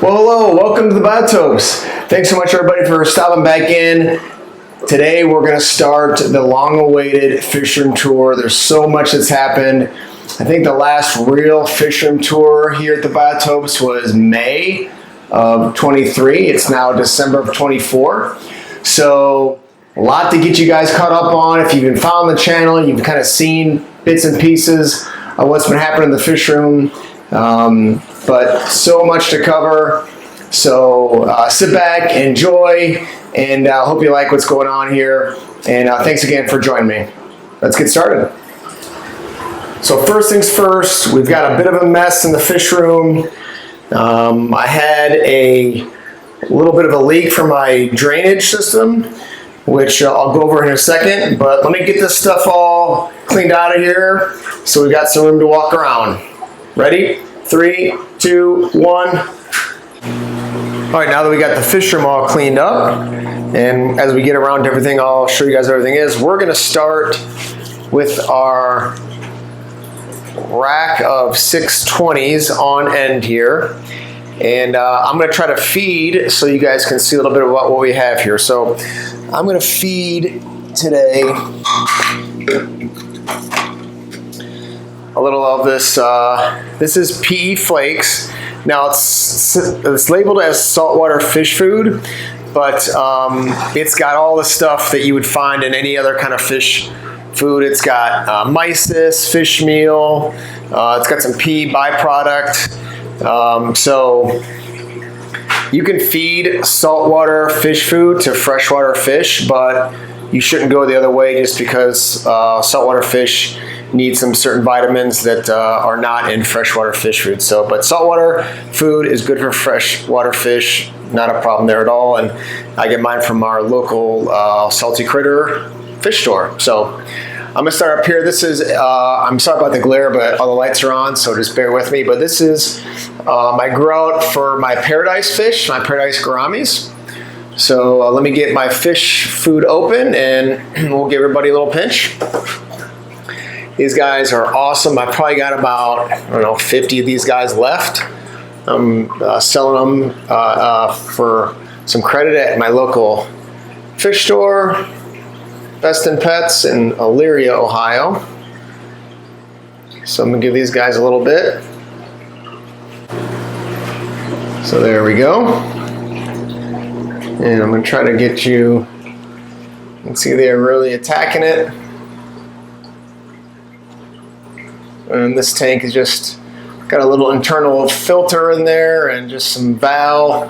Well, hello, welcome to the Biotopes. Thanks so much everybody for stopping back in. Today we're going to start the long-awaited fish room tour. There's so much that's happened. I think the last real fish room tour here at the Biotopes was May of 23. It's now December of 24. So a lot to get you guys caught up on. If you've been following the channel, you've kind of seen bits and pieces of what's been happening in the fish room. But so much to cover. So sit back, enjoy, and hope you like what's going on here. And thanks again for joining me. Let's get started. So first things first, we've got a bit of a mess in the fish room. I had a little bit of a leak from my drainage system, which I'll go over in a second. But let me get this stuff all cleaned out of here so we got some room to walk around. Ready? 3, 2, 1. All right, now that we got the fish room all cleaned up, and as we get around to everything, I'll show you guys what everything is. We're gonna start with our rack of 620s on end here. And I'm gonna try to feed so you guys can see a little bit about what we have here. So I'm gonna feed today a little of this, this is PE flakes. Now it's labeled as saltwater fish food, but it's got all the stuff that you would find in any other kind of fish food. It's got mysis, fish meal, it's got some PE byproduct. So you can feed saltwater fish food to freshwater fish, but you shouldn't go the other way just because saltwater fish need some certain vitamins that are not in freshwater fish food. So, but saltwater food is good for freshwater fish, not a problem there at all. And I get mine from our local Salty Critter fish store. So I'm gonna start up here. This is, I'm sorry about the glare, but all the lights are on, so just bear with me. But this is my grout for my paradise fish, my paradise gouramis. So let me get my fish food open and we'll give everybody a little pinch. These guys are awesome. I probably got about, I don't know, 50 of these guys left. I'm selling them for some credit at my local fish store, Best in Pets in Elyria, Ohio. So I'm gonna give these guys a little bit. So there we go. And I'm gonna try to get you can see they're really attacking it. And this tank is just got a little internal filter in there and just some valve,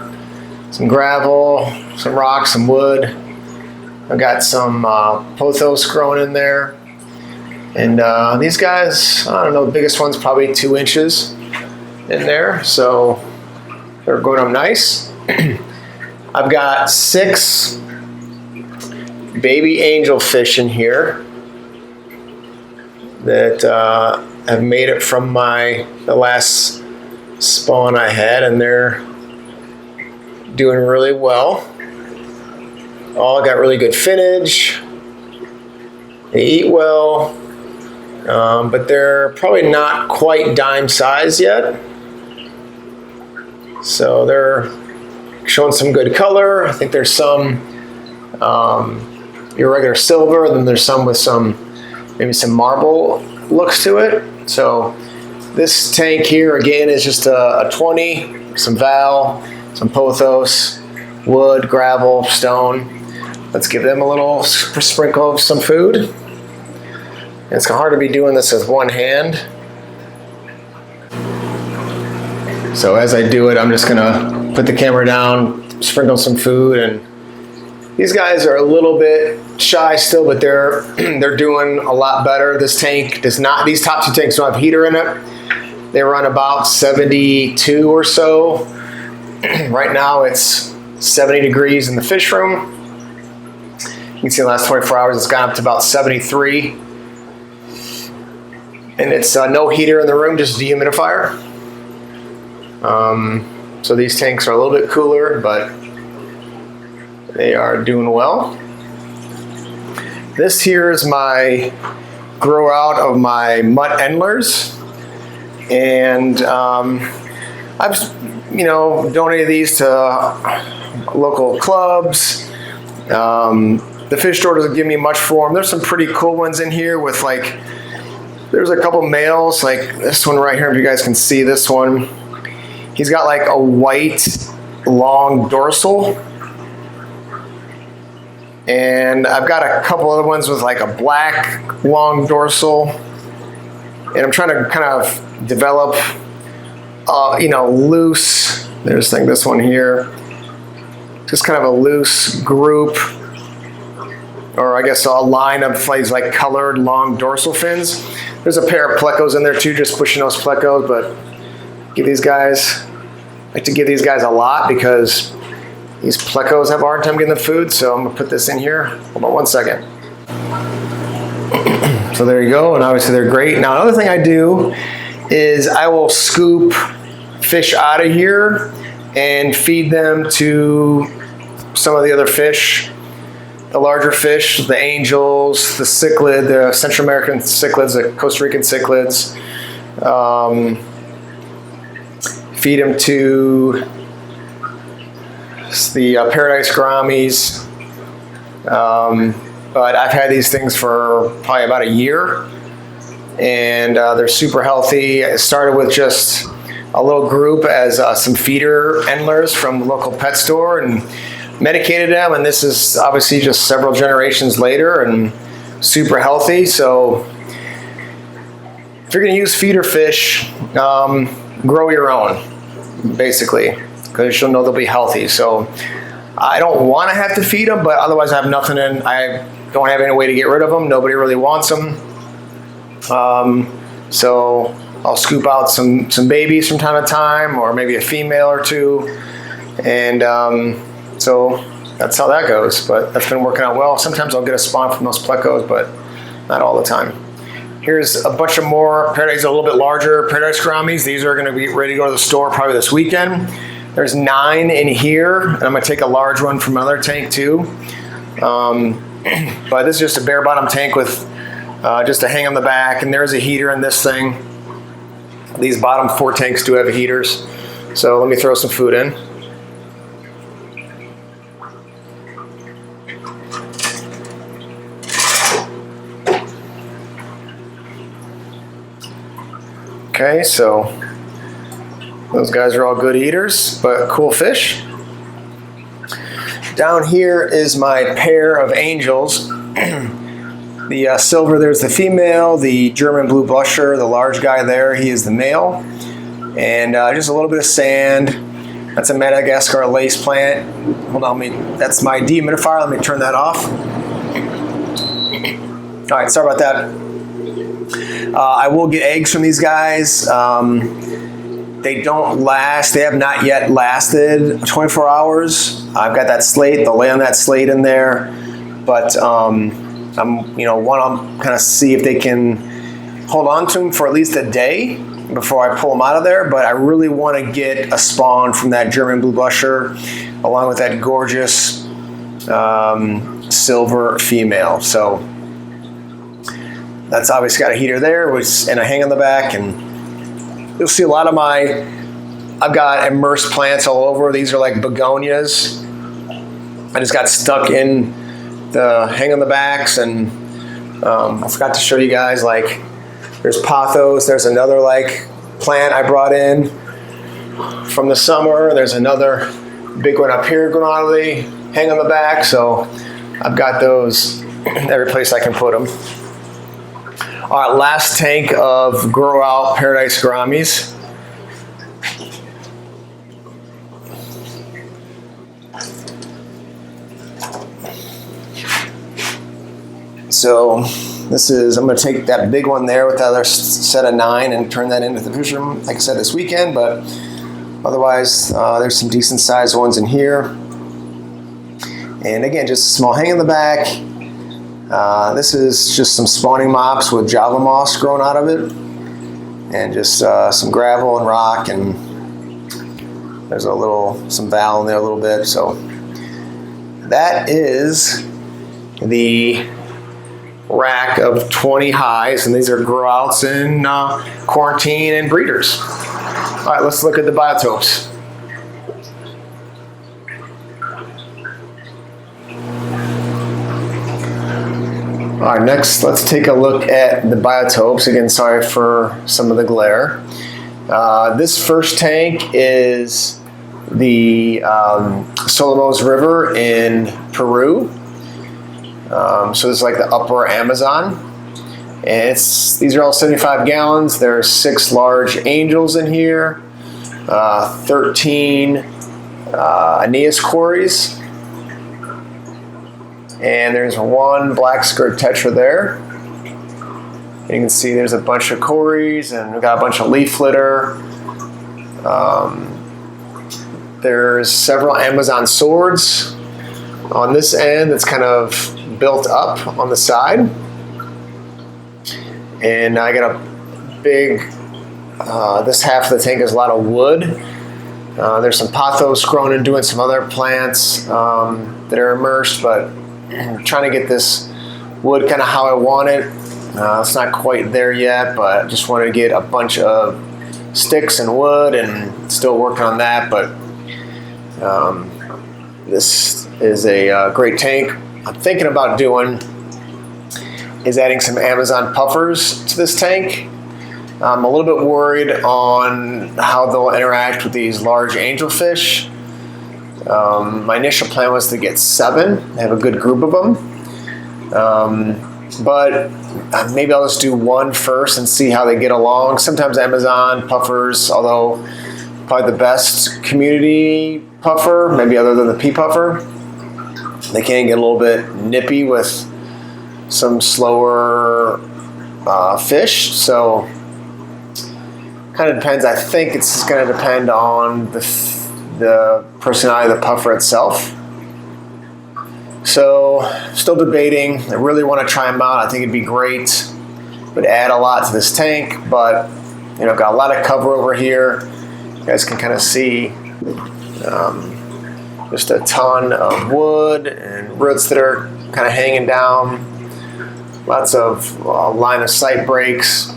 some gravel, some rock, some wood. I've got some pothos growing in there. And these guys, I don't know, the biggest one's probably 2 inches in there. So they're going up nice. I've got 6 baby angelfish in here that have made it from the last spawn I had, and they're doing really well. All got really good finnage. They eat well, but they're probably not quite dime size yet. So they're showing some good color. I think there's some irregular silver, and then there's some with maybe some marble looks to it. So this tank here again is just a 20, some val, some pothos, wood, gravel, stone. Let's give them a little sprinkle of some food. It's hard to be doing this with one hand. So as I do it, I'm just gonna put the camera down, sprinkle some food, and these guys are a little bit shy still, but they're doing a lot better. This tank does not, these top 2 tanks don't have heater in it. They run about 72 or so. Right now it's 70 degrees in the fish room. You can see in the last 24 hours it's gone up to about 73. And it's no heater in the room, just a dehumidifier. So these tanks are a little bit cooler, but they are doing well. This here is my grow out of my mutt endlers. And I've, donated these to local clubs. The fish store doesn't give me much for them. There's some pretty cool ones in here with there's a couple males, like this one right here, if you guys can see this one. He's got like a white long dorsal. And I've got a couple other ones with like a black long dorsal. And I'm trying to kind of develop, loose, there's this one here. Just kind of a loose group, or I guess a line of like colored long dorsal fins. There's a pair of plecos in there too, just pushing those plecos, but I like to give these guys a lot because these plecos have a hard time getting the food, so I'm gonna put this in here. Hold on one second. So there you go, and obviously they're great. Now another thing I do is I will scoop fish out of here and feed them to some of the other fish, the larger fish, the angels, the cichlid, the Central American cichlids, the Costa Rican cichlids. Feed them to the paradise gouramis. But I've had these things for probably about a year, and they're super healthy. I started with just a little group as some feeder endlers from the local pet store and medicated them, and this is obviously just several generations later and super healthy. So if you're going to use feeder fish, grow your own, basically, because you'll know they'll be healthy. So I don't want to have to feed them, but otherwise I have nothing in. I don't have any way to get rid of them. Nobody really wants them. So I'll scoop out some babies from time to time, or maybe a female or two. And so that's how that goes. But that's been working out well. Sometimes I'll get a spawn from those plecos, but not all the time. Here's a bunch of more paradise, a little bit larger paradise gouramis. These are going to be ready to go to the store probably this weekend. There's 9 in here, and I'm going to take a large one from another tank too. But this is just a bare bottom tank with just a hang on the back, and there's a heater in this thing. These bottom 4 tanks do have heaters. So let me throw some food in. Okay, so those guys are all good eaters, but cool fish. Down here is my pair of angels. The silver, there's the female. The German blue blusher, the large guy there, he is the male. And just a little bit of sand. That's a Madagascar lace plant. Hold on, that's my dehumidifier. Let me turn that off. All right, sorry about that. I will get eggs from these guys. They don't last. They have not yet lasted 24 hours. I've got that slate. They'll lay on that slate in there. But I'm, want to kind of see if they can hold on to them for at least a day before I pull them out of there. But I really want to get a spawn from that German blue blusher along with that gorgeous silver female. So that's obviously got a heater there and a hang on the back, and you'll see a lot of I've got immersed plants all over. These are like begonias. I just got stuck in the hang on the backs, and I forgot to show you guys, like there's pothos. There's another like plant I brought in from the summer. There's another big one up here going on the hang on the back. So I've got those every place I can put them. All right, last tank of grow out paradise gouramis. So this is, I'm going to take that big one there with the other set of 9 and turn that into the fish room, like I said, this weekend. But otherwise, there's some decent sized ones in here. And again, just a small hang in the back. This is just some spawning mops with Java moss growing out of it, and just some gravel and rock, and there's some val in there a little bit. So that is the rack of 20 highs, and these are grow outs in quarantine and breeders. All right, let's look at the biotopes. All right, next let's take a look at the biotopes. Again, sorry for some of the glare. This first tank is the Solomos River in Peru. So it's like the upper Amazon. And these are all 75 gallons. There are 6 large angels in here, 13 Aeneas cories, and there's 1 black skirt tetra there. And you can see there's a bunch of cories, and we've got a bunch of leaf litter. There's several Amazon swords on this end that's kind of built up on the side. And I got a big, this half of the tank is a lot of wood. There's some pothos growing and doing some other plants that are immersed, but I'm trying to get this wood kind of how I want it. It's not quite there yet, but I just wanted to get a bunch of sticks and wood and still working on that. But this is a great tank. I'm thinking about doing is adding some Amazon puffers to this tank. I'm a little bit worried on how they'll interact with these large angelfish. My initial plan was to get 7, have a good group of them. But maybe I'll just do 1 first and see how they get along. Sometimes Amazon puffers, although probably the best community puffer, maybe other than the pea puffer, they can get a little bit nippy with some slower fish. So kind of depends. I think it's going to depend on the personality of the puffer itself. So still debating. I really want to try them out. I think it'd be great. Would add a lot to this tank, but I've got a lot of cover over here. You guys can kind of see just a ton of wood and roots that are kind of hanging down. Lots of line of sight breaks.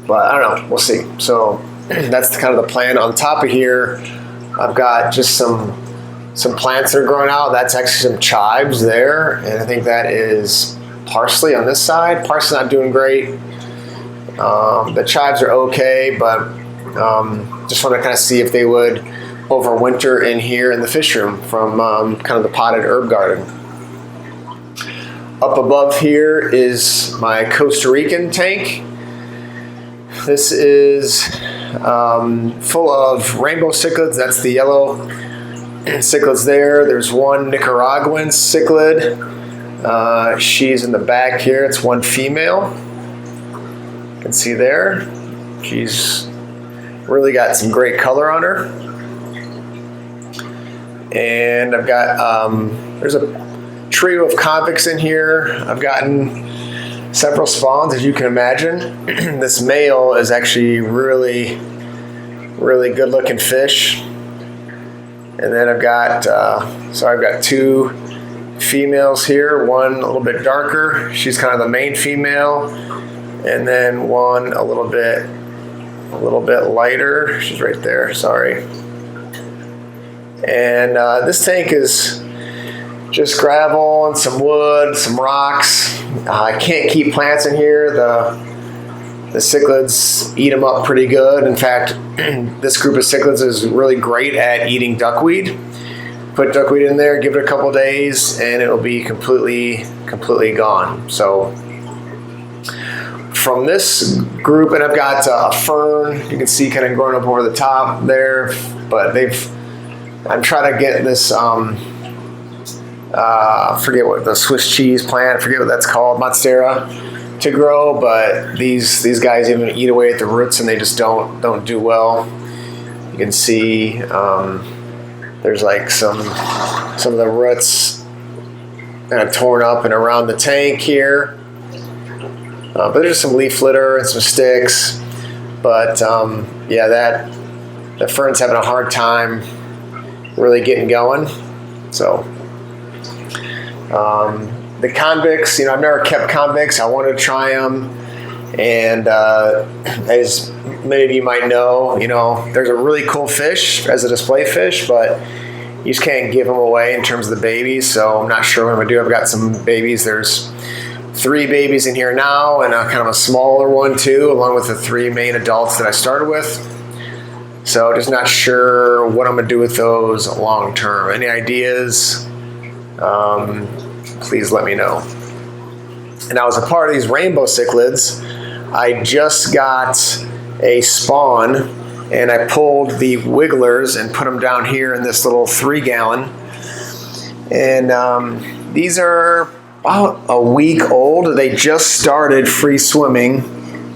But I don't know, we'll see. So that's kind of the plan. On top of here, I've got just some plants that are growing out. That's actually some chives there. And I think that is parsley on this side. Parsley's not doing great. The chives are okay, but just want to kind of see if they would overwinter in here in the fish room from kind of the potted herb garden. Up above here is my Costa Rican tank. This is full of rainbow cichlids. That's the yellow cichlids there. There's 1 Nicaraguan cichlid. She's in the back here. It's 1 female. You can see there. She's really got some great color on her. And I've got, there's a trio of convicts in here. I've gotten several spawns, as you can imagine. This male is actually really good looking fish. And then I've got, I've got 2 females here. 1 a little bit darker. She's kind of the main female. And then 1 a little bit lighter. She's right there, sorry. And this tank is just gravel and some wood, some rocks. I can't keep plants in here. The cichlids eat them up pretty good. In fact, this group of cichlids is really great at eating duckweed. Put duckweed in there, give it a couple days, and it'll be completely gone. So from this group, and I've got a fern, you can see kind of growing up over the top there, but I'm trying to get this, forget what the Swiss cheese plant, forget what that's called, Monstera, to grow, but these guys even eat away at the roots and they just don't do well. You can see there's like some of the roots kind of torn up and around the tank here. But there's some leaf litter and some sticks. But yeah, the fern's having a hard time really getting going. So the convicts, I've never kept convicts. I wanted to try them, and I just many of you might know, there's a really cool fish as a display fish, but you just can't give them away in terms of the babies. So I'm not sure what I'm gonna do. I've got some babies. There's 3 babies in here now, and a kind of a smaller one too, along with the 3 main adults that I started with. So just not sure what I'm gonna do with those long term. Any ideas? Please let me know. And now, as a part of these rainbow cichlids, I just got a spawn, and I pulled the wigglers and put them down here in this little 3-gallon. And these are about a week old. They just started free swimming.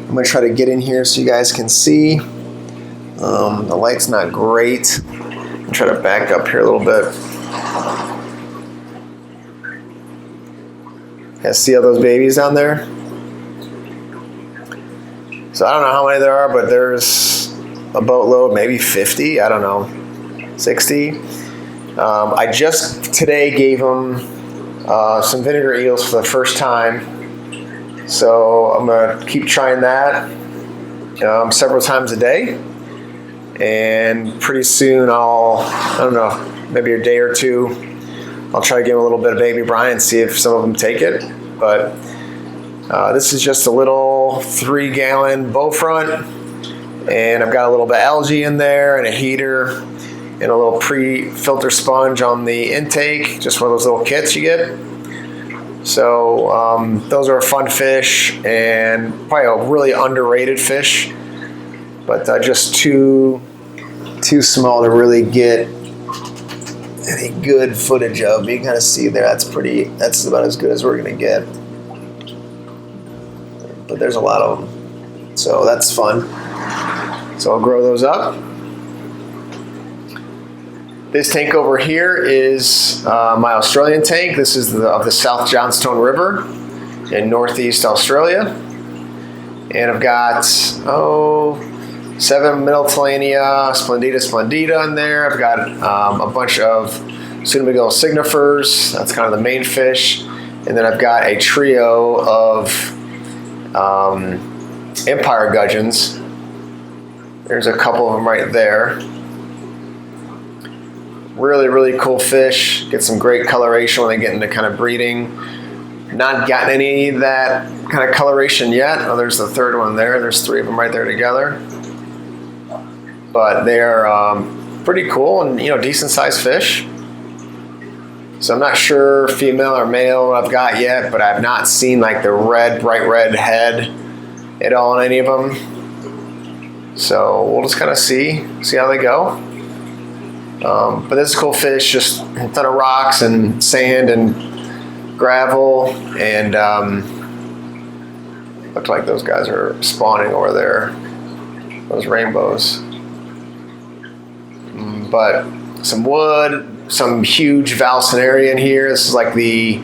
I'm gonna try to get in here so you guys can see. The light's not great. I'll try to back up here a little bit. Guys, see all those babies down there? So I don't know how many there are, but there's a boatload, maybe 50, I don't know, 60. I just today gave them some vinegar eels for the first time. So I'm gonna keep trying that several times a day. And pretty soon I don't know, maybe a day or 2, I'll try to give them a little bit of baby brine and see if some of them take it. But this is just a little 3-gallon bow front, and I've got a little bit of algae in there and a heater and a little pre-filter sponge on the intake, just one of those little kits you get. So those are a fun fish and probably a really underrated fish, but just too small to really get any good footage of. You can kind of see there, that's about as good as we're gonna get. But there's a lot of them, so that's fun. So I'll grow those up. This tank over here is my Australian tank. This is of the South Johnstone River in northeast Australia. And I've got, 7 Middletalania splendida in there. I've got a bunch of Pseudomygillus signifers. That's kind of the main fish. And then I've got a trio of empire gudgeons. There's a couple of them right there. Really, really cool fish. Get some great coloration when they get into kind of breeding. Not gotten any of that kind of coloration yet. Oh, there's the third one there. There's 3 of them right there together. But they're pretty cool and decent sized fish. So I'm not sure female or male I've got yet, but I've not seen like the bright red head at all in any of them. So we'll just kind of see how they go. But this is a cool fish, just a ton of rocks and sand and gravel, and looks like those guys are spawning over there, those rainbows. But some wood, some huge valsinaria in here. This is like the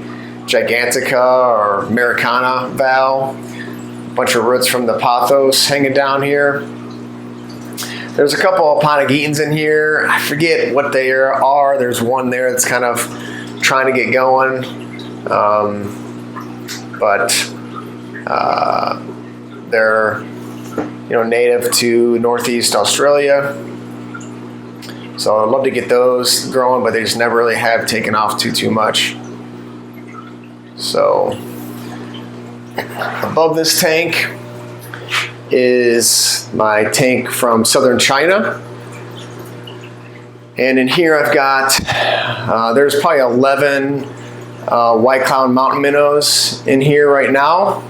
Gigantica or Americana val. A bunch of roots from the pothos hanging down here. There's a couple of Ponegitans in here. I forget what they are. There's one there that's kind of trying to get going. But they're native to northeast Australia. So I'd love to get those growing, but they just never really have taken off too much. So above this tank is my tank from southern China. And in here I've got, there's probably 11 white cloud mountain minnows in here right now.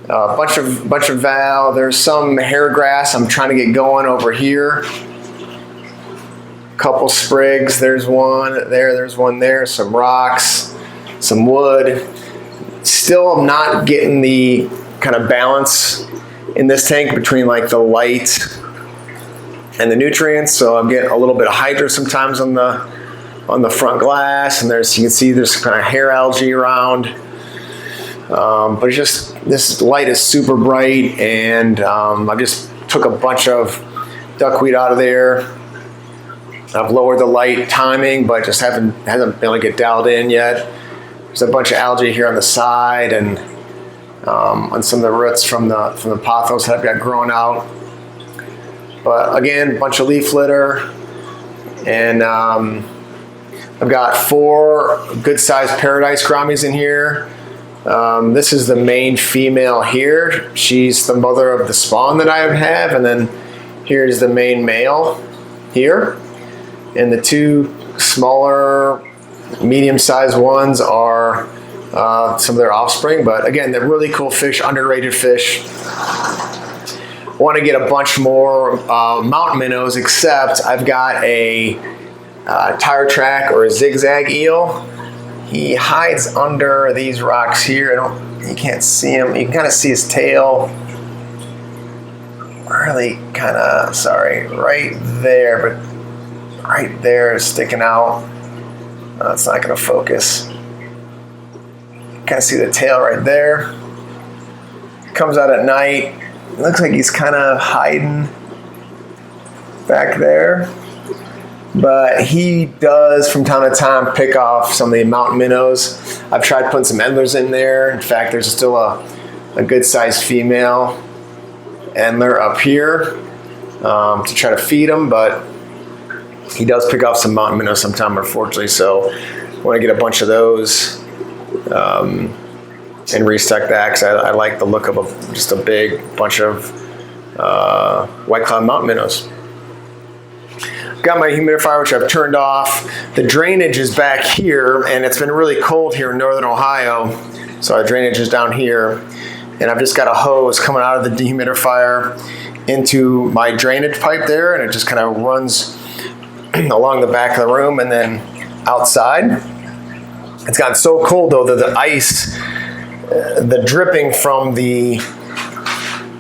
A bunch of val. There's some hair grass I'm trying to get going over here. Couple sprigs, there's one there's one there, some rocks, some wood. Still not getting the kind of balance in this tank between like the light and the nutrients, so I'm getting a little bit of hydra sometimes on the front glass, and you can see there's kind of hair algae around. But it's just, this light is super bright, and I just took a bunch of duckweed out of there. I've lowered the light timing, but just hasn't been able to get dialed in yet. There's a bunch of algae here on the side, and on some of the roots from the pothos that I've got growing out. But again, a bunch of leaf litter, and I've got 4 good-sized paradise gouramis in here. This is the main female here. She's the mother of the spawn that I have, and then here's the main male here. And the 2 smaller, medium-sized ones are some of their offspring. But again, they're really cool fish, underrated fish. Want to get a bunch more mountain minnows, except I've got a tire track or a zigzag eel. He hides under these rocks here. You can't see him. You can kind of see his tail. Really kind of, right there, but right there is sticking out. It's not going to focus. Kind of see the tail right there. Comes out at night. It looks like he's kind of hiding back there. But he does, from time to time, pick off some of the mountain minnows. I've tried putting some endlers in there. In fact, there's still a good-sized female endler up here to try to feed him. But he does pick off some mountain minnows sometime, unfortunately. So I want to get a bunch of those and restock that, because I like the look of just a big bunch of white cloud mountain minnows. Got my humidifier, which I've turned off. The drainage is back here, and it's been really cold here in northern Ohio, so our drainage is down here. And I've just got a hose coming out of the dehumidifier into my drainage pipe there, and it just kind of runs along the back of the room and then outside. It's gotten so cold though that the ice, the dripping from the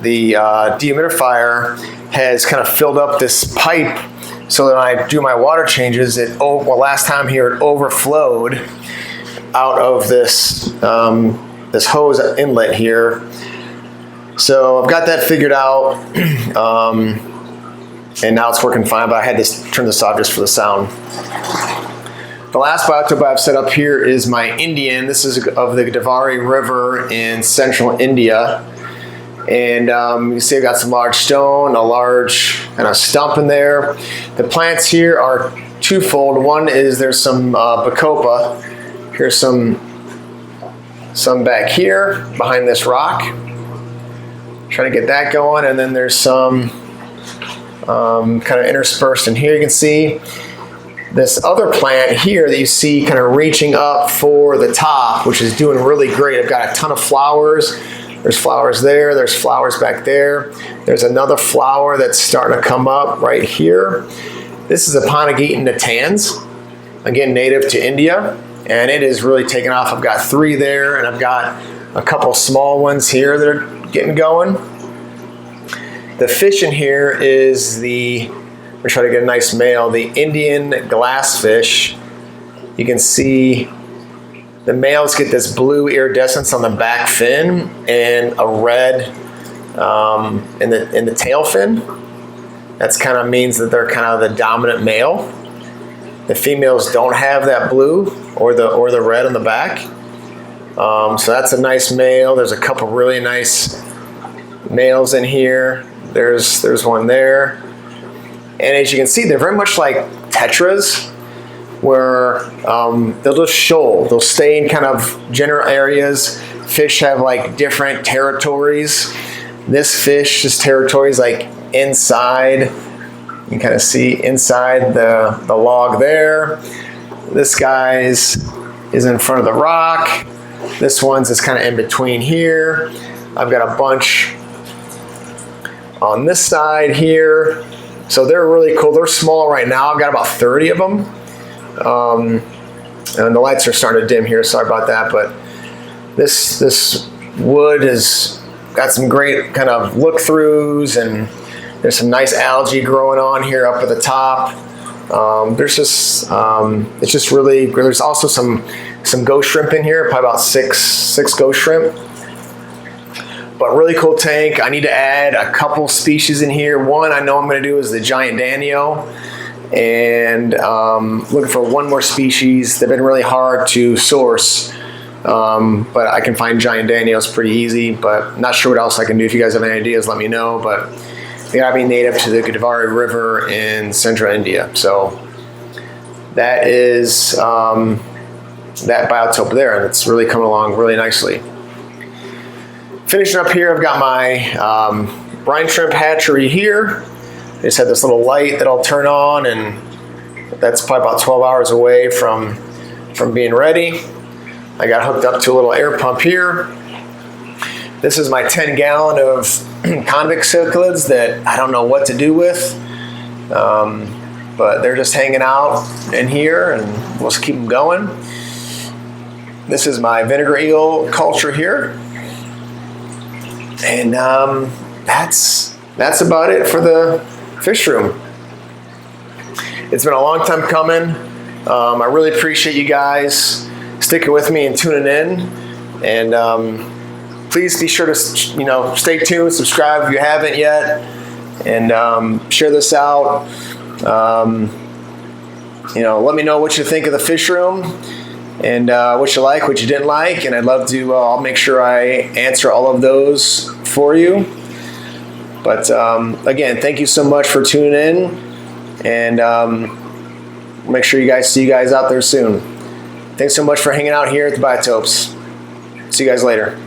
dehumidifier has kind of filled up this pipe. So that when I do my water changes, last time here it overflowed out of this this hose inlet here. So I've got that figured out, and now it's working fine. But I had to turn this off just for the sound. The last biotope I've set up here is my Indian. This is of the Davari River in central India. And you see I've got some large stone, a large kind of stump in there. The plants here are twofold. One is there's some bacopa. Here's some back here behind this rock. Trying to get that going. And then there's some kind of interspersed in here. You can see this other plant here that you see kind of reaching up for the top, which is doing really great. I've got a ton of flowers. There's flowers there, there's flowers back there. There's another flower that's starting to come up right here. This is a Panagitan natans, again, native to India, and it is really taking off. I've got 3 there, and I've got a couple small ones here that are getting going. The fish in here is we're trying to get a nice male, the Indian glassfish. You can see the males get this blue iridescence on the back fin and a red in the tail fin. That's kind of means that they're kind of the dominant male. The females don't have that blue or the red on the back. So that's a nice male. There's a couple really nice males in here. There's one there. And as you can see, they're very much like tetras, where they'll just shoal. They'll stay in kind of general areas. Fish have like different territories. This fish's territory is like inside. You can kind of see inside the log there. This guy's is in front of the rock. This one's is kind of in between here. I've got a bunch on this side here. So they're really cool. They're small right now. I've got about 30 of them. And the lights are starting to dim here, sorry about that, but this wood has got some great kind of look-throughs, and there's some nice algae growing on here up at the top. There's just it's just really, there's also some ghost shrimp in here, probably about six ghost shrimp. But really cool tank. I need to add a couple species in here. One I know I'm going to do is the giant danio. And looking for one more species. They've been really hard to source but I can find giant Danios pretty easy, but not sure what else I can do. If you guys have any ideas, let me know. But they gotta be native to the Godavari River in central India. So that is that biotope there, and it's really coming along really nicely. Finishing up here, I've got my brine shrimp hatchery here. I just had this little light that I'll turn on, and that's probably about 12 hours away from being ready. I got hooked up to a little air pump here. This is my 10-gallon of convict cichlids that I don't know what to do with, but they're just hanging out in here, and we'll just keep them going. This is my vinegar eel culture here, and that's about it for the fish room. It's been a long time coming. I really appreciate you guys sticking with me and tuning in, and please be sure to stay tuned, subscribe if you haven't yet, and share this out. Let me know what you think of the fish room, and what you like, what you didn't like, and I'd love to. I'll make sure I answer all of those for you. But again, thank you so much for tuning in, and make sure see you guys out there soon. Thanks so much for hanging out here at the Biotopes. See you guys later.